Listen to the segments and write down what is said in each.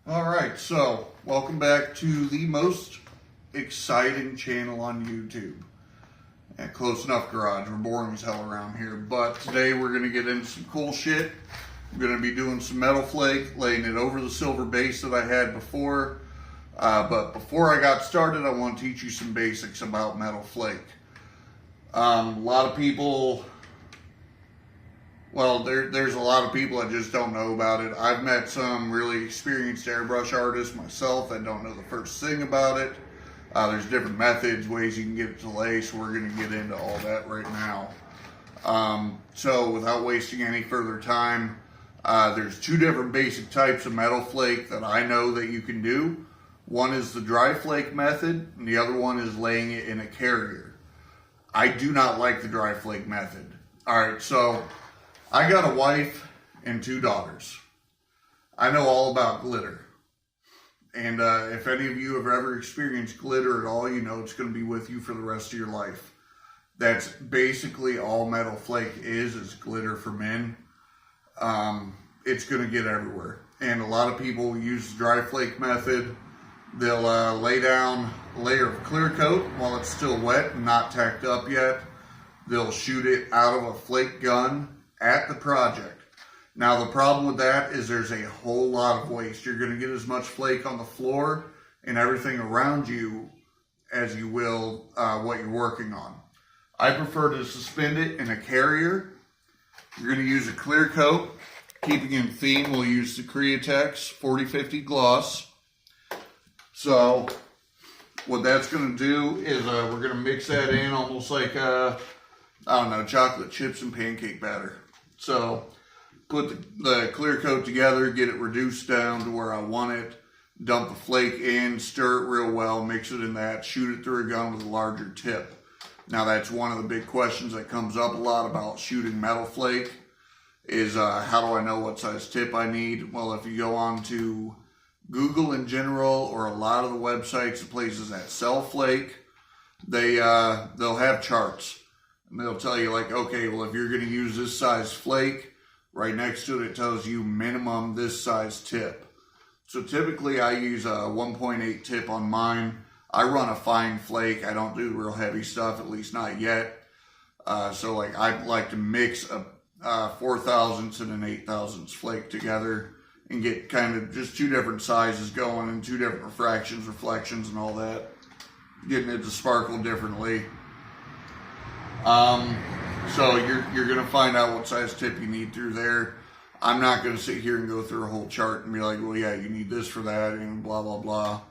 Alright, so welcome back to the most exciting channel on YouTube. And Close Enough Garage. We're boring as hell around here, but today we're going to get into some cool shit. I'm going to be doing some Metal Flake, laying it over the silver base that I had before. But before I got started, I want to teach you some basics about Metal Flake. A lot of people... Well, there's a lot of people that just don't know about it. I've met some really experienced airbrush artists myself that don't know the first thing about it. There's different methods, ways you can get it to lay, so we're going to get into all that right now. So without wasting any further time, there's two different basic types of Metal Flake that I know that you can do. One is the dry flake method, and the other one is laying it in a carrier. I do not like the dry flake method. Alright, so... I got a wife and two daughters. I know all about glitter. And if any of you have ever experienced glitter at all, you know it's going to be with you for the rest of your life. That's basically all Metal Flake is glitter for men. It's going to get everywhere. And a lot of people use the dry flake method. They'll lay down a layer of clear coat while it's still wet and not tacked up yet. They'll shoot it out of a flake gun at the project. Now the problem with that is there's a whole lot of waste. You're going to get as much flake on the floor and everything around you as you will what you're working on. I prefer to suspend it in a carrier. You're going to use a clear coat. Keeping in theme, we'll use the Createx 4050 gloss. So what that's going to do is we're going to mix that in almost like I don't know, chocolate chips and pancake batter. So, put the clear coat together, get it reduced down to where I want it, dump the flake in, stir it real well, mix it in that, shoot it through a gun with a larger tip. Now that's one of the big questions that comes up a lot about shooting Metal Flake, is how do I know what size tip I need? Well, if you go on to Google in general, or a lot of the websites, the places that sell flake, they'll have charts. And they'll tell you like, okay, well, if you're going to use this size flake, right next to it, it tells you minimum this size tip. So typically I use a 1.8 tip on mine. I run a fine flake. I don't do real heavy stuff, at least not yet. So like I like to mix a 4 thousandths and an 8 thousandths flake together and get kind of just two different sizes going and two different refractions, reflections, and all that. Getting it to sparkle differently. So you're going to find out what size tip you need through there. I'm not going to sit here and go through a whole chart and be like, well, yeah, you need this for that and blah, blah, blah.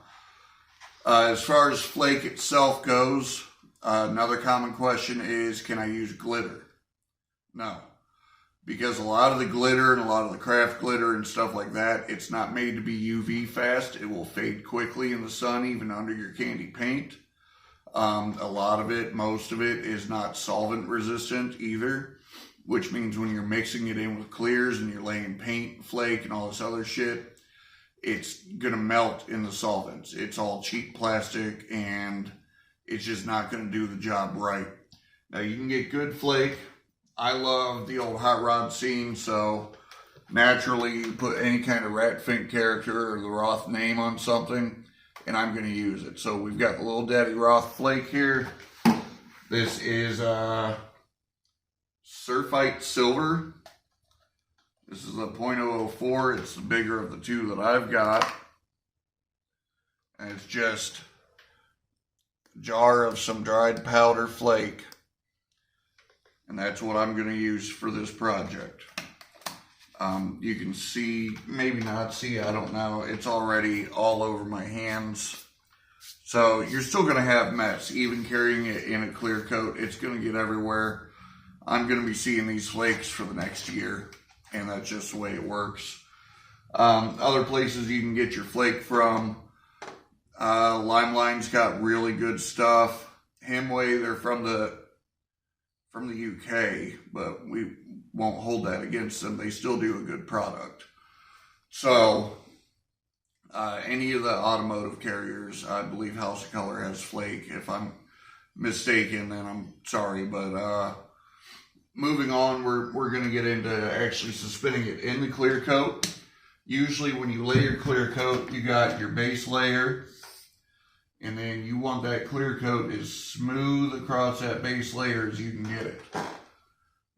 As far as flake itself goes, another common question is, can I use glitter? No. Because a lot of the glitter and a lot of the craft glitter and stuff like that, it's not made to be UV fast. It will fade quickly in the sun, even under your candy paint. A lot of it, most of it, is not solvent resistant either, which means when you're mixing it in with clears and you're laying paint, flake, and all this other shit, it's going to melt in the solvents. It's all cheap plastic, and it's just not going to do the job right. Now, you can get good flake. I love the old hot rod scene, so naturally you put any kind of Rat Fink character or the Roth name on something, and I'm going to use it. So we've got the Little Daddy Roth flake here. This is Surfite Silver. This is a .004. It's the bigger of the two that I've got. And it's just a jar of some dried powder flake. And that's what I'm going to use for this project. You can see, maybe not see, I don't know. It's already all over my hands. So you're still going to have mess. Even carrying it in a clear coat, it's going to get everywhere. I'm going to be seeing these flakes for the next year. And that's just the way it works. Other places you can get your flake from. Limeline's got really good stuff. Hemway, they're from the UK, but we won't hold that against them. They still do a good product. So, any of the automotive carriers, I believe House of Color has flake. If I'm mistaken, then I'm sorry. But moving on, we're going to get into actually suspending it in the clear coat. Usually when you lay your clear coat, you got your base layer, and then you want that clear coat as smooth across that base layer as you can get it.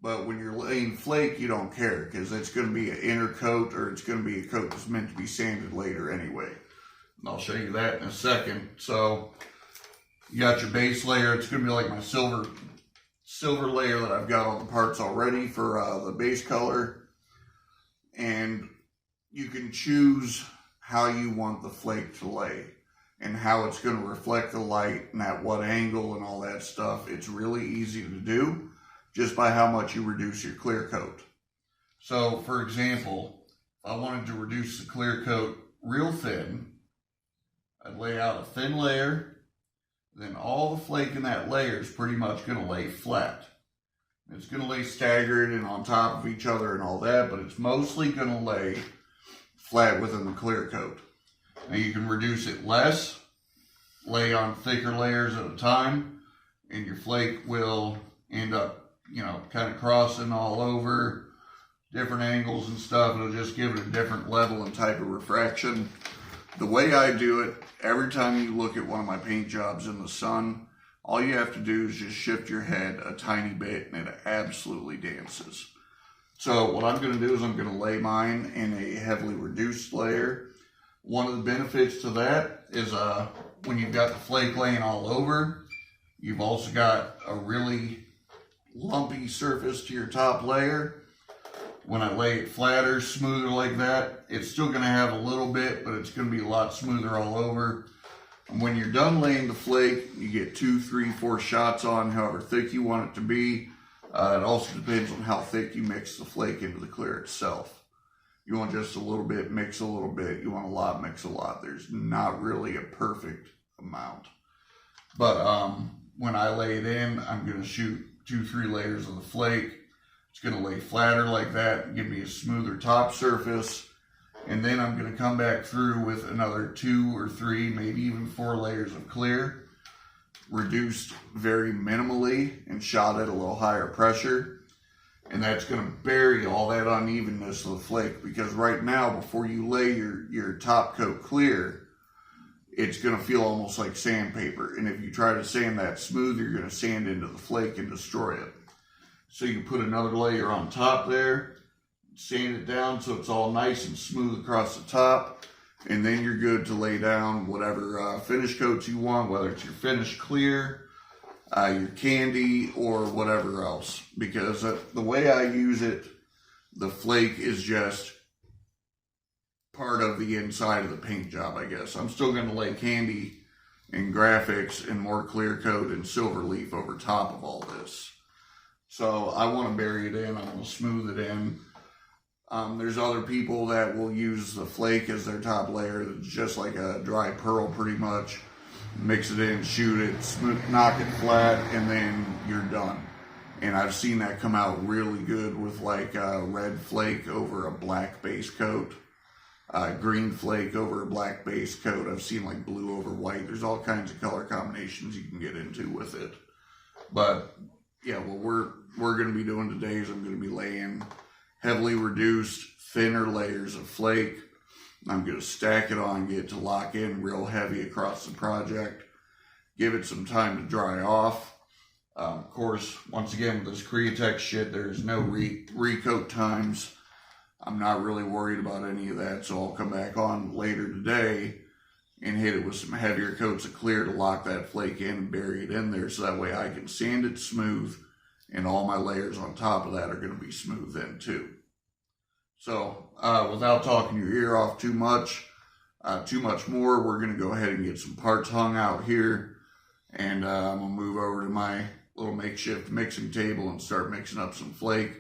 But when you're laying flake, you don't care, because it's going to be an inner coat, or it's going to be a coat that's meant to be sanded later anyway. And I'll show you that in a second. So you got your base layer. It's going to be like my silver layer that I've got on the parts already for the base color. And you can choose how you want the flake to lay and how it's going to reflect the light and at what angle and all that stuff. It's really easy to do just by how much you reduce your clear coat. So for example, if I wanted to reduce the clear coat real thin, I'd lay out a thin layer, then all the flake in that layer is pretty much going to lay flat. It's going to lay staggered and on top of each other and all that, but it's mostly going to lay flat within the clear coat. Now you can reduce it less, lay on thicker layers at a time, and your flake will end up, kind of crossing all over, different angles and stuff. It'll just give it a different level and type of refraction. The way I do it, every time you look at one of my paint jobs in the sun, all you have to do is just shift your head a tiny bit and it absolutely dances. So what I'm going to do is I'm going to lay mine in a heavily reduced layer. One of the benefits to that is when you've got the flake laying all over, you've also got a really lumpy surface to your top layer. When I lay it flatter, smoother like that, it's still going to have a little bit, but it's going to be a lot smoother all over. And when you're done laying the flake, you get 2, 3, 4 shots on, however thick you want it to be. It also depends on how thick you mix the flake into the clear itself. You want just a little bit, mix a little bit. You want a lot, mix a lot. There's not really a perfect amount. But when I lay it in, I'm going to shoot 2, 3 layers of the flake. It's going to lay flatter like that and give me a smoother top surface. And then I'm going to come back through with another 2 or 3, maybe even 4 layers of clear, reduced very minimally and shot at a little higher pressure. And that's going to bury all that unevenness of the flake, because right now, before you lay your top coat clear, it's going to feel almost like sandpaper. And if you try to sand that smooth, you're going to sand into the flake and destroy it. So you put another layer on top there, sand it down so it's all nice and smooth across the top, and then you're good to lay down whatever finish coats you want, whether it's your finish clear, your candy, or whatever else. Because the way I use it, the flake is just part of the inside of the paint job, I guess. I'm still going to lay candy and graphics and more clear coat and silver leaf over top of all this. So I want to bury it in, I want to smooth it in. There's other people that will use the flake as their top layer. It's just like a dry pearl pretty much. Mix it in, shoot it, smooth, knock it flat, and then you're done. And I've seen that come out really good with like red flake over a black base coat. Green flake over a black base coat. I've seen like blue over white. There's all kinds of color combinations you can get into with it. But yeah, what we're going to be doing today is I'm going to be laying heavily reduced, thinner layers of flake. I'm going to stack it on, get it to lock in real heavy across the project. Give it some time to dry off. Of course, once again, with this Createx shit, there's no recoat times. I'm not really worried about any of that, so I'll come back on later today and hit it with some heavier coats of clear to lock that flake in and bury it in there, so that way I can sand it smooth, and all my layers on top of that are going to be smooth then too. So without talking your ear off too much more, we're going to go ahead and get some parts hung out here, and I'm going to move over to my little makeshift mixing table and start mixing up some flake.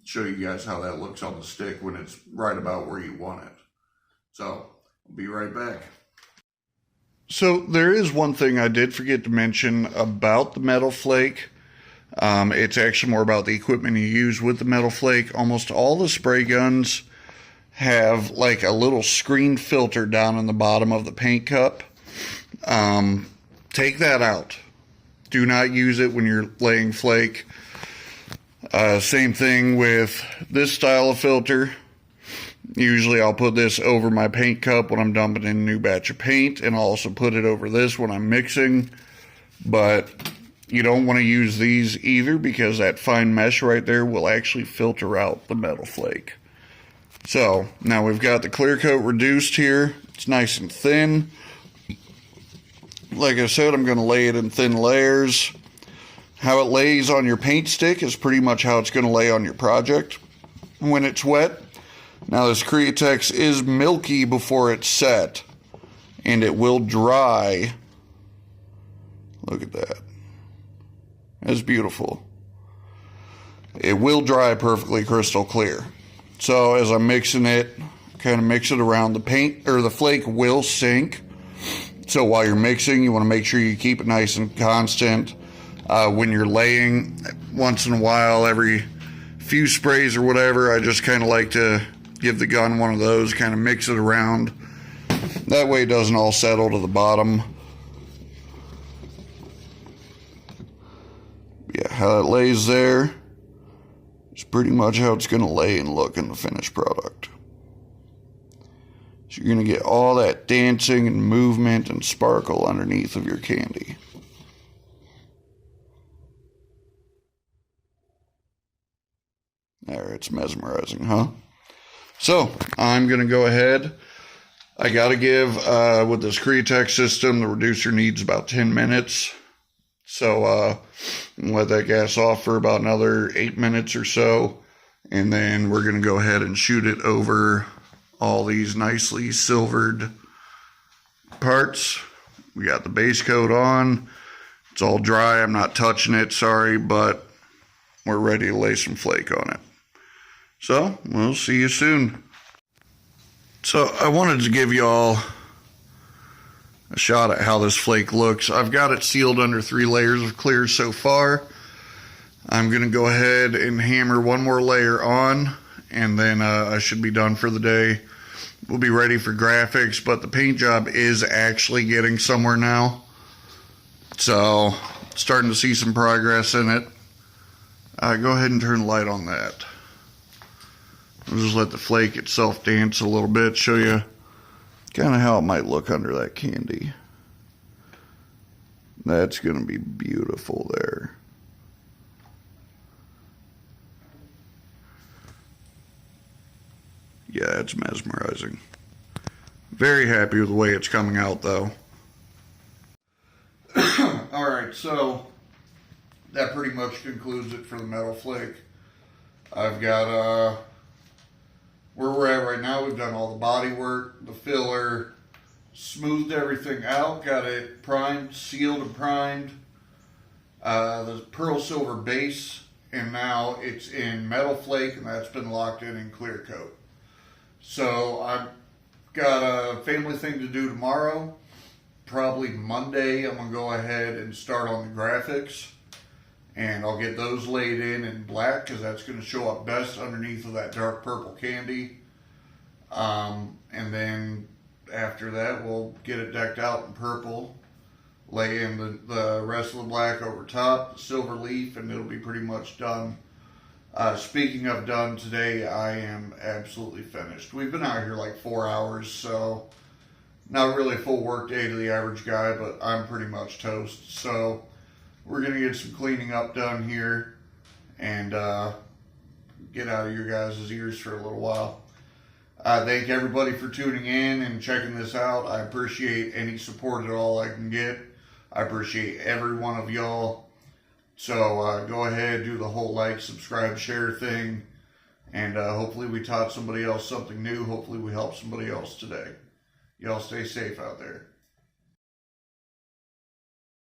Show you guys how that looks on the stick when it's right about where you want it. So I'll be right back. So there is one thing I did forget to mention about the Metal Flake. It's actually more about the equipment you use with the Metal Flake. Almost all the spray guns have like a little screen filter down in the bottom of the paint cup. Take that out. Do not use it when you're laying flake. Same thing with this style of filter. Usually I'll put this over my paint cup when I'm dumping in a new batch of paint, and I'll also put it over this when I'm mixing. But you don't want to use these either, because that fine mesh right there will actually filter out the metal flake. So now we've got the clear coat reduced here. It's nice and thin. Like I said, I'm going to lay it in thin layers. How it lays on your paint stick is pretty much how it's going to lay on your project when it's wet. Now this Createx is milky before it's set, and it will dry. Look at that. That's beautiful. It will dry perfectly crystal clear. So as I'm mixing it, kind of mix it around, the paint or the flake will sink. So while you're mixing, you want to make sure you keep it nice and constant. When you're laying, once in a while, every few sprays or whatever, I just kind of like to give the gun one of those, kind of mix it around. That way it doesn't all settle to the bottom. Yeah, how it lays there is pretty much how it's going to lay and look in the finished product. So you're going to get all that dancing and movement and sparkle underneath of your candy. There, it's mesmerizing, huh? So, I'm going to go ahead. I got to give, with this Createx system, the reducer needs about 10 minutes. So, let that gas off for about another 8 minutes or so. And then we're going to go ahead and shoot it over all these nicely silvered parts. We got the base coat on. It's all dry. I'm not touching it, sorry, but we're ready to lay some flake on it. So, we'll see you soon. So, I wanted to give y'all a shot at how this flake looks. I've got it sealed under 3 layers of clear so far. I'm going to go ahead and hammer one more layer on, and then I should be done for the day. We'll be ready for graphics, but the paint job is actually getting somewhere now. So, starting to see some progress in it. Go ahead and turn the light on that. I'll just let the flake itself dance a little bit, show you kind of how it might look under that candy. That's going to be beautiful there. Yeah, it's mesmerizing. Very happy with the way it's coming out, though. Alright, so that pretty much concludes it for the Metal Flake. I've got, where we're at right now, we've done all the body work, the filler, smoothed everything out, got it primed, sealed and primed. The pearl silver base, and now it's in Metal Flake, and that's been locked in clear coat. So I've got a family thing to do tomorrow. Probably Monday I'm going to go ahead and start on the graphics. And I'll get those laid in black, because that's going to show up best underneath of that dark purple candy. And then after that we'll get it decked out in purple. Lay in the rest of the black over top, the silver leaf, and it'll be pretty much done. Speaking of done, today I am absolutely finished. We've been out here like 4 hours, so not really a full work day to the average guy, but I'm pretty much toast. So we're going to get some cleaning up done here and get out of your guys' ears for a little while. I thank everybody for tuning in and checking this out. I appreciate any support at all I can get. I appreciate every one of y'all. So go ahead, do the whole like, subscribe, share thing, and hopefully we taught somebody else something new. Hopefully we helped somebody else today. Y'all stay safe out there.